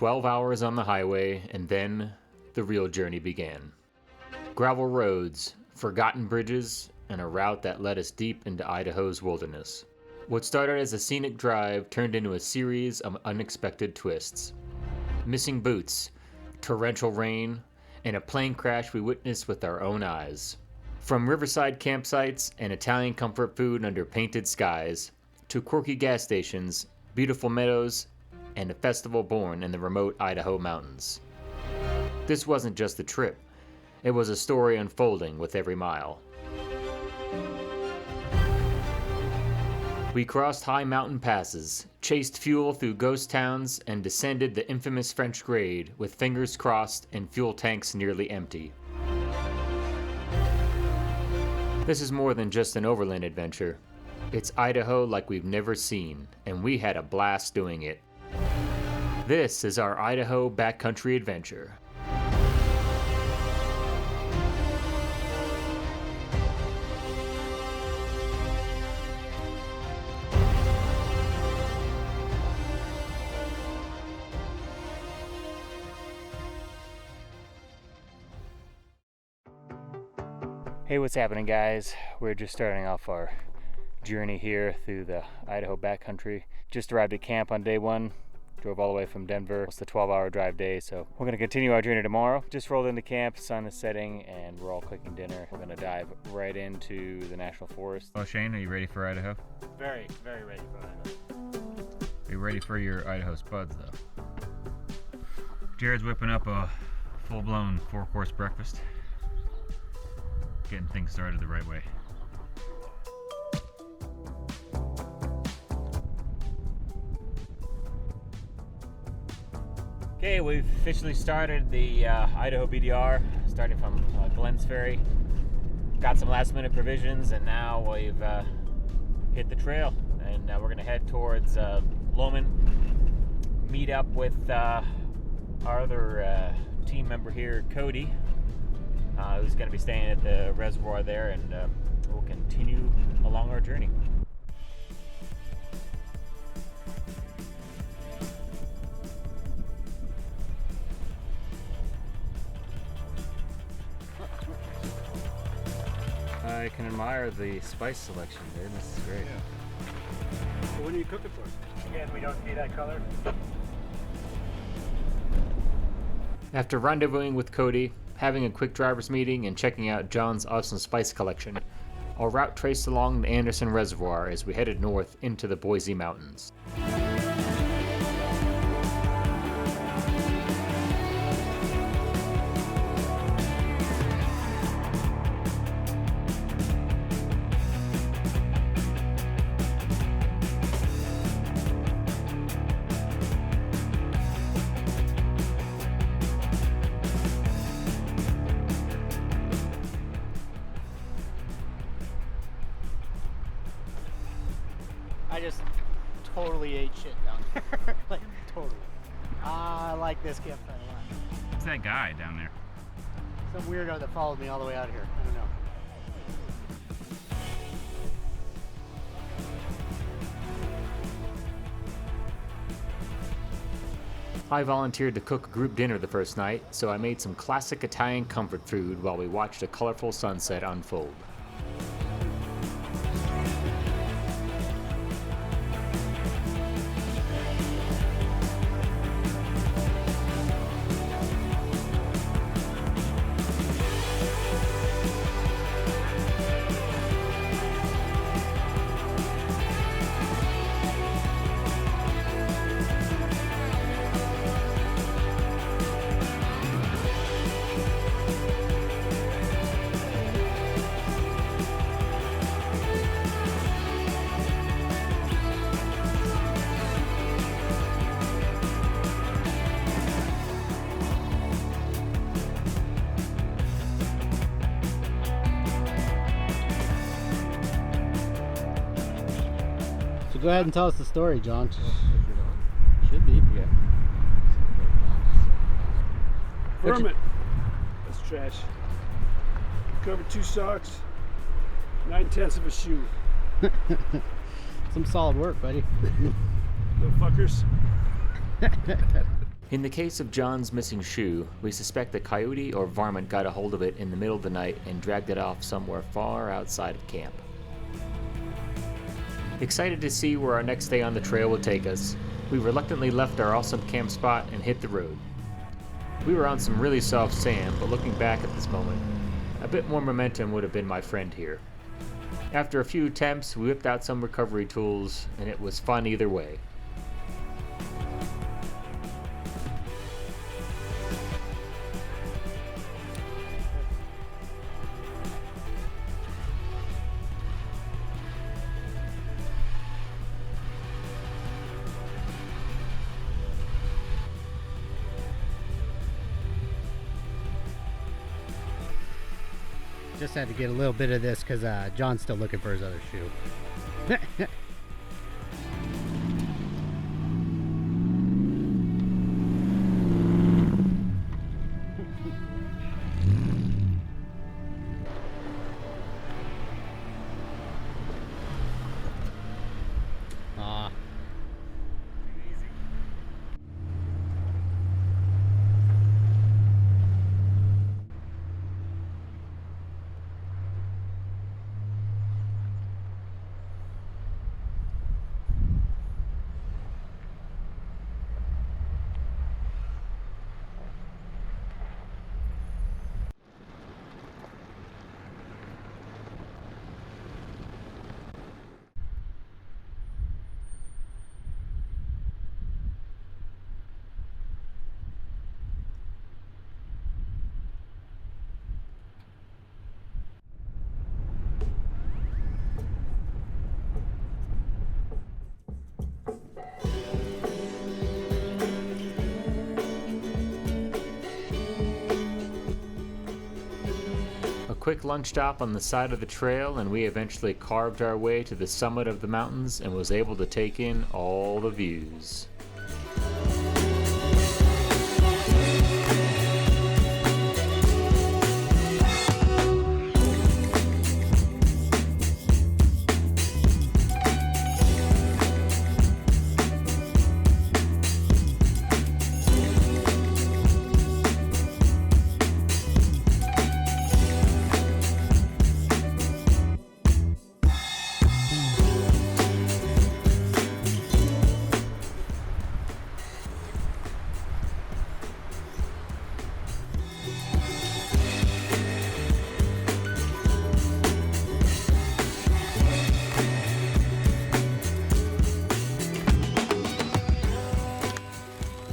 12 hours on the highway, and then the real journey began. Gravel roads, forgotten bridges, and a route that led us deep into Idaho's wilderness. What started as a scenic drive turned into a series of unexpected twists. Missing boots, torrential rain, and a plane crash we witnessed with our own eyes. From riverside campsites and Italian comfort food under painted skies, to quirky gas stations, beautiful meadows, and a festival born in the remote Idaho mountains. This wasn't just a trip. It was a story unfolding with every mile. We crossed high mountain passes, chased fuel through ghost towns, and descended the infamous French grade with fingers crossed and fuel tanks nearly empty. This is more than just an overland adventure. It's Idaho like we've never seen, and we had a blast doing it. This is our Idaho Backcountry adventure. Hey, what's happening, guys? We're just starting off our journey here through the Idaho backcountry. Just arrived at camp on day one. Drove all the way from Denver. It's a 12-hour drive day, so we're gonna continue our journey tomorrow. Just rolled into camp, sun is setting, and we're all cooking dinner. We're gonna dive right into the National Forest. Oh, Shane, are you ready for Idaho? Very, very ready for Idaho. Are you ready for your Idaho spuds, though? Jared's whipping up a full-blown 4-course breakfast. Getting things started the right way. Okay, we've officially started the Idaho BDR, starting from Glens Ferry. Got some last minute provisions, and now we've hit the trail, and we're gonna head towards Loman, meet up with our other team member here, Cody, who's going to be staying at the reservoir there, and we'll continue along our journey. I can admire the spice selection, dude. This is great. Yeah. So when are you cooking for us? Again, we don't see that color. After rendezvousing with Cody, having a quick driver's meeting, and checking out John's awesome spice collection, our route traced along the Anderson Reservoir as we headed north into the Boise Mountains. I just totally ate shit down there. Like, totally. I like this campsite a lot. What's that guy down there? Some weirdo that followed me all the way out here. I don't know. I volunteered to cook group dinner the first night, so I made some classic Italian comfort food while we watched a colorful sunset unfold. Go ahead and tell us the story, John. Should be. Yeah. Vermin. That's trash. Covered 2 socks, 9/10 of a shoe. Some solid work, buddy. Little fuckers. In the case of John's missing shoe, we suspect a coyote or varmint got a hold of it in the middle of the night and dragged it off somewhere far outside of camp. Excited to see where our next day on the trail would take us, we reluctantly left our awesome camp spot and hit the road. We were on some really soft sand, but looking back at this moment, a bit more momentum would have been my friend here. After a few attempts, we whipped out some recovery tools, and it was fun either way. Just had to get a little bit of this because John's still looking for his other shoe. Aw. Quick lunch stop on the side of the trail, and we eventually carved our way to the summit of the mountains and was able to take in all the views.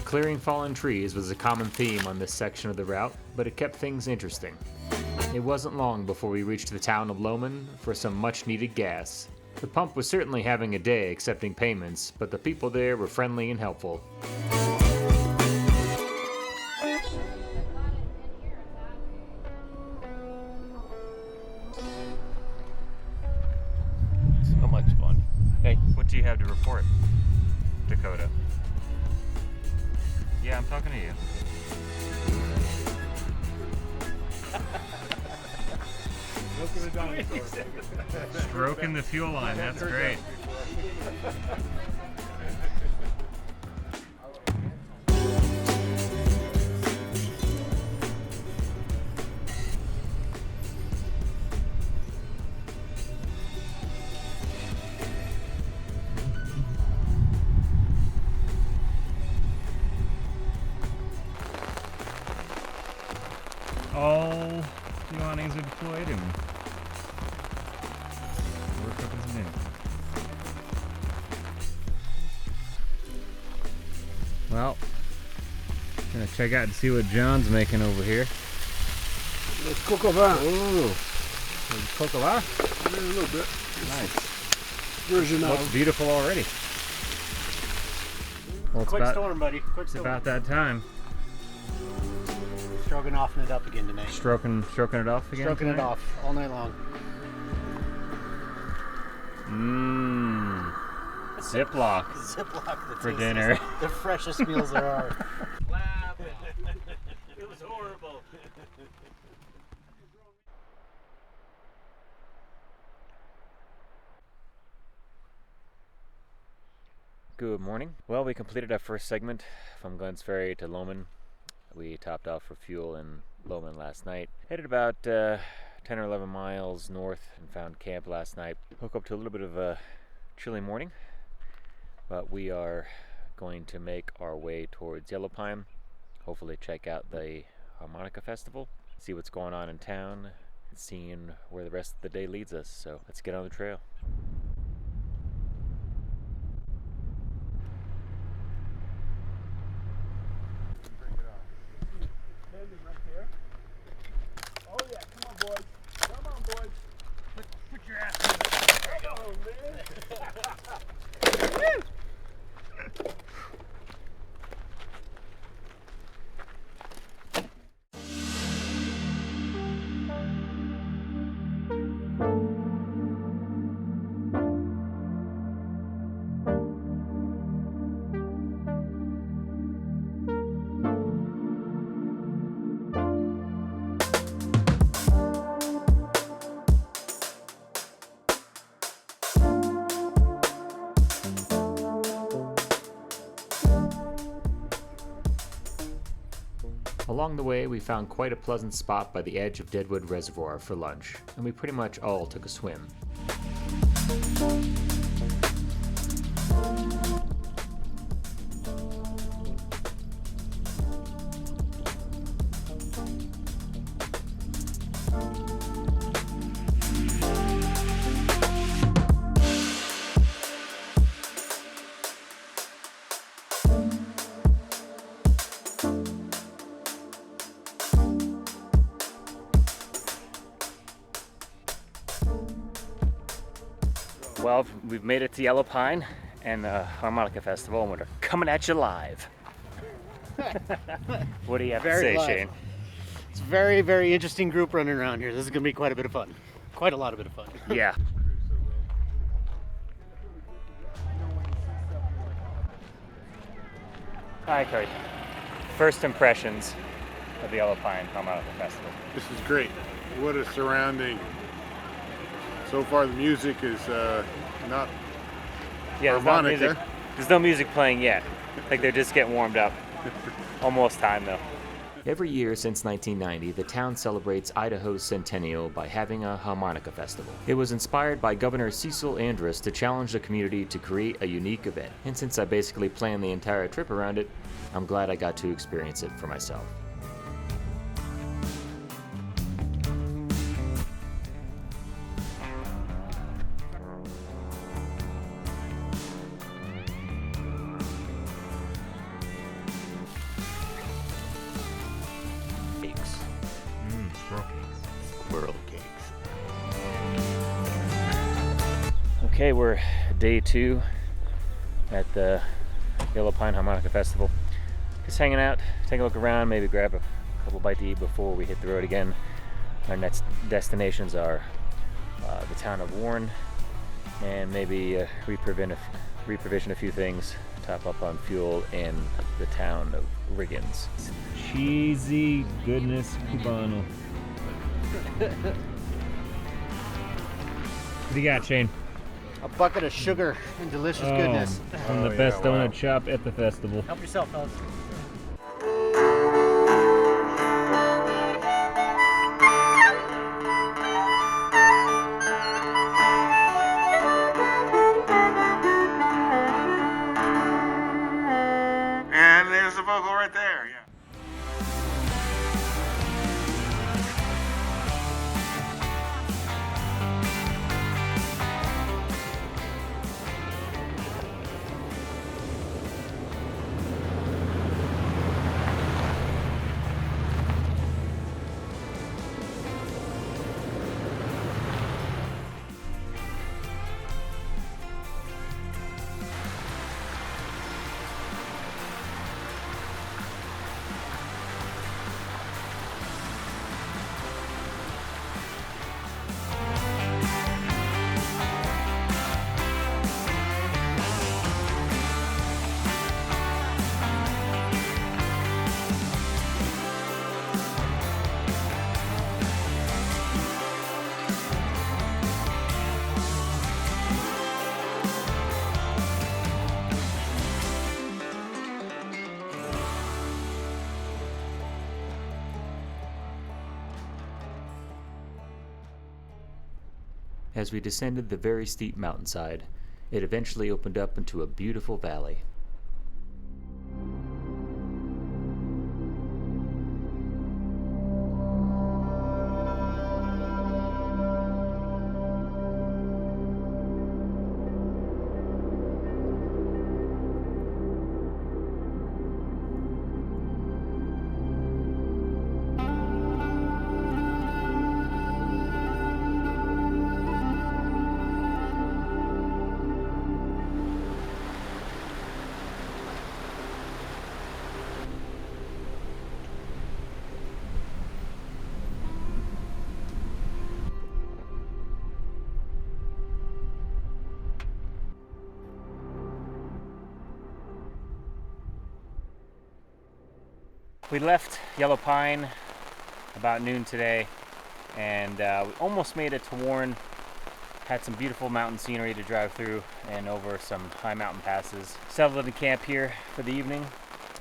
Clearing fallen trees was a common theme on this section of the route, but it kept things interesting. It wasn't long before we reached the town of Loman for some much-needed gas. The pump was certainly having a day accepting payments, but the people there were friendly and helpful. So much fun. Hey, what do you have to report, Dakota? Yeah, I'm talking to you. Stroking the fuel line, that's great. All the awnings are deployed and work up as new. Well, gonna check out and see what John's making over here. Let's cook up that. Ooh, coq au vin? Yeah, a little bit. Nice. Version Looks of. beautiful already. Well, it's Quick about, storm, buddy. Quick it's storm. about that time. Stroganoffing it up again tonight. Stroking it off again. Stroking it tonight? off all night long. Mmm. Ziploc Ziploc the for tastiest, dinner. The freshest meals there are. It was horrible. Good morning. Well, we completed our first segment from Glens Ferry to Loman. We topped off for fuel in Loman last night. Headed about 10 or 11 miles north and found camp last night. Woke up to a little bit of a chilly morning, but we are going to make our way towards Yellow Pine. Hopefully check out the Harmonica Festival, see what's going on in town, and seeing where the rest of the day leads us. So let's get on the trail. Along the way, we found quite a pleasant spot by the edge of Deadwood Reservoir for lunch, and we pretty much all took a swim. Well, we've made it to Yellow Pine and the Harmonica Festival, and we're coming at you live. What do you have to say, live. Shane? It's a very, very interesting group running around here. This is going to be quite a bit of fun. Quite a lot of bit of fun. Yeah. Hi, Kylie. First impressions of the Yellow Pine Harmonica Festival. This is great. What a surrounding. So far the music is not Yeah, harmonica. There's no music playing yet. Like they're just getting warmed up. Almost time though. Every year since 1990, the town celebrates Idaho's centennial by having a harmonica festival. It was inspired by Governor Cecil Andrus to challenge the community to create a unique event. And since I basically planned the entire trip around it, I'm glad I got to experience it for myself. Squirrel cakes. Okay, we're day 2 at the Yellow Pine Harmonica Festival. Just hanging out, taking a look around, maybe grab a couple bites to eat before we hit the road again. Our next destinations are the town of Warren, and maybe reprovision a few things, top up on fuel in the town of Riggins. Cheesy goodness cubano. What do you got, Shane? A bucket of sugar and delicious goodness. From the best donut shop at the festival. Help yourself, fellas. And there's the vocal right there, yeah. As we descended the very steep mountainside, it eventually opened up into a beautiful valley. We left Yellow Pine about noon today, and we almost made it to Warren. Had some beautiful mountain scenery to drive through and over some high mountain passes. Settled in camp here for the evening,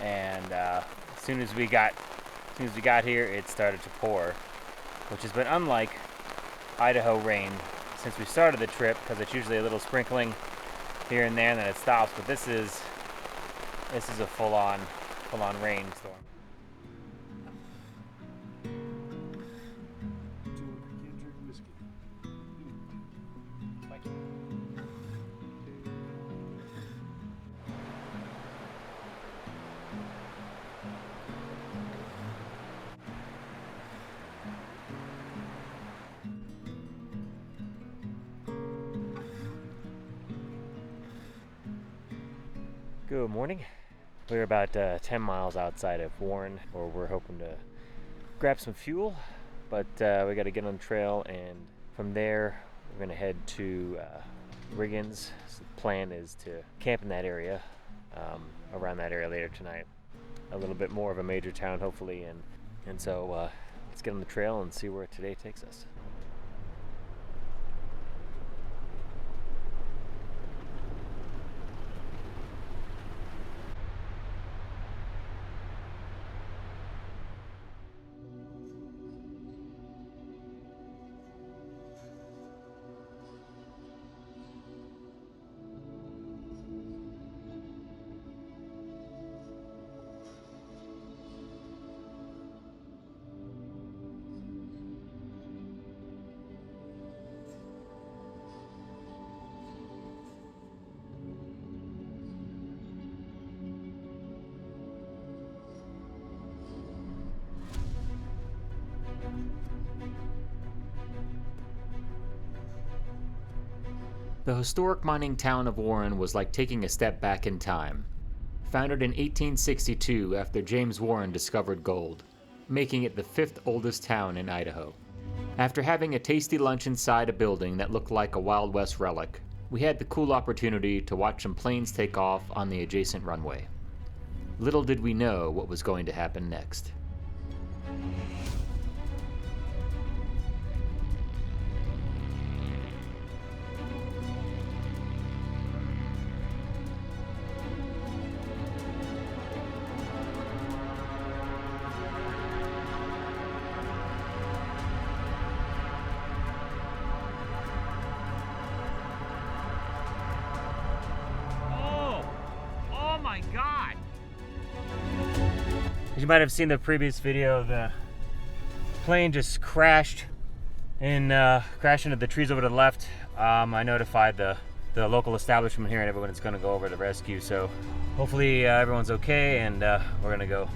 and as soon as we got here, it started to pour, which has been unlike Idaho rain since we started the trip, because it's usually a little sprinkling here and there, and then it stops. But this is a full-on rainstorm. Good morning. We're about 10 miles outside of Warren, where we're hoping to grab some fuel, but we got to get on the trail, and from there we're going to head to Riggins. So the plan is to camp in that area, around that area later tonight. A little bit more of a major town, hopefully, and so let's get on the trail and see where today takes us. The historic mining town of Warren was like taking a step back in time. Founded in 1862 after James Warren discovered gold, making it the 5th oldest town in Idaho. After having a tasty lunch inside a building that looked like a Wild West relic, we had the cool opportunity to watch some planes take off on the adjacent runway. Little did we know what was going to happen next. You might have seen the previous video. The plane just crashed into the trees over to the left. I notified the local establishment here, and everyone is going to go over to rescue. So hopefully everyone's okay, and we're going to go,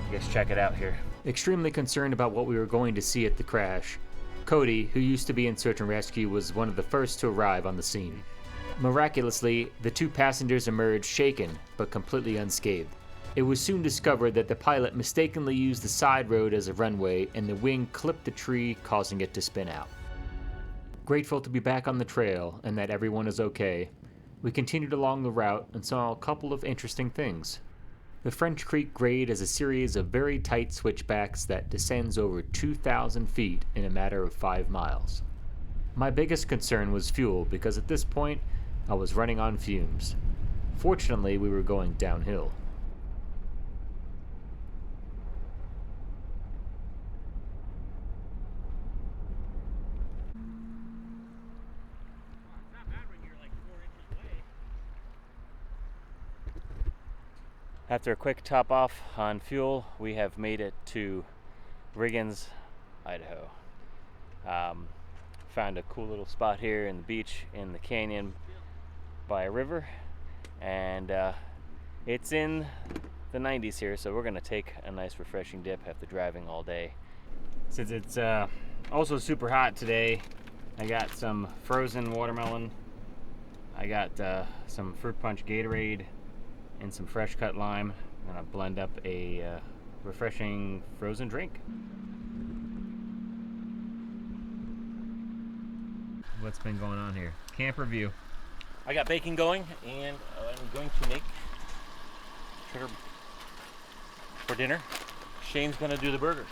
I guess, check it out here. Extremely concerned about what we were going to see at the crash, Cody, who used to be in search and rescue, was one of the first to arrive on the scene. Miraculously, the 2 passengers emerged shaken but completely unscathed. It was soon discovered that the pilot mistakenly used the side road as a runway, and the wing clipped the tree, causing it to spin out. Grateful to be back on the trail and that everyone is okay, we continued along the route and saw a couple of interesting things. The French Creek grade is a series of very tight switchbacks that descends over 2,000 feet in a matter of 5 miles. My biggest concern was fuel, because at this point, I was running on fumes. Fortunately, we were going downhill. After a quick top off on fuel, we have made it to Riggins, Idaho. Found a cool little spot here in the beach in the canyon by a river, and it's in the 90s here, so we're gonna take a nice refreshing dip after driving all day. Since it's also super hot today, I got some frozen watermelon, I got some fruit punch Gatorade, and some fresh cut lime. I'm gonna blend up a refreshing frozen drink. What's been going on here? Camp review. I got bacon going, and I'm going to make sugar for dinner. Shane's gonna do the burgers.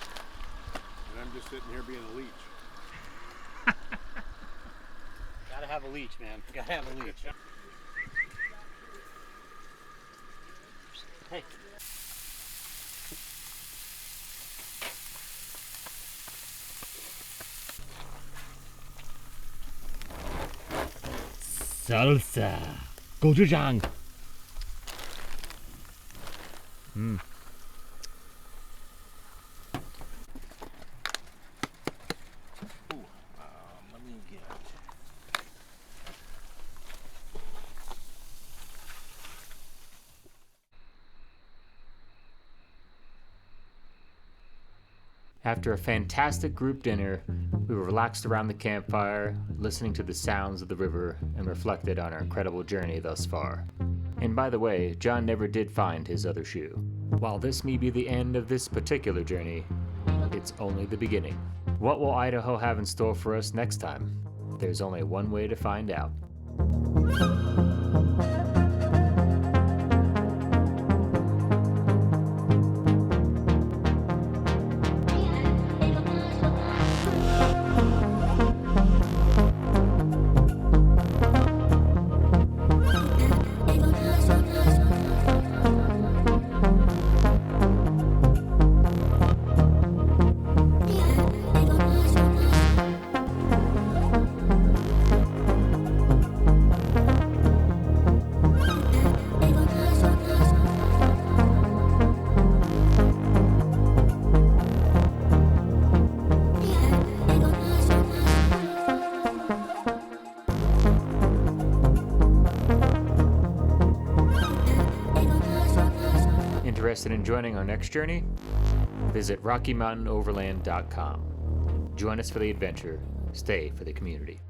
And I'm just sitting here being a leech. Gotta have a leech, man. Gotta have a leech. Hey. Salsa. Gochujang. Let me get. After a fantastic group dinner, we were relaxed around the campfire, listening to the sounds of the river, and reflected on our incredible journey thus far. And by the way, John never did find his other shoe. While this may be the end of this particular journey, it's only the beginning. What will Idaho have in store for us next time? There's only one way to find out. Interested in joining our next journey? Visit RockyMountainOverland.com. Join us for the adventure. Stay for the community.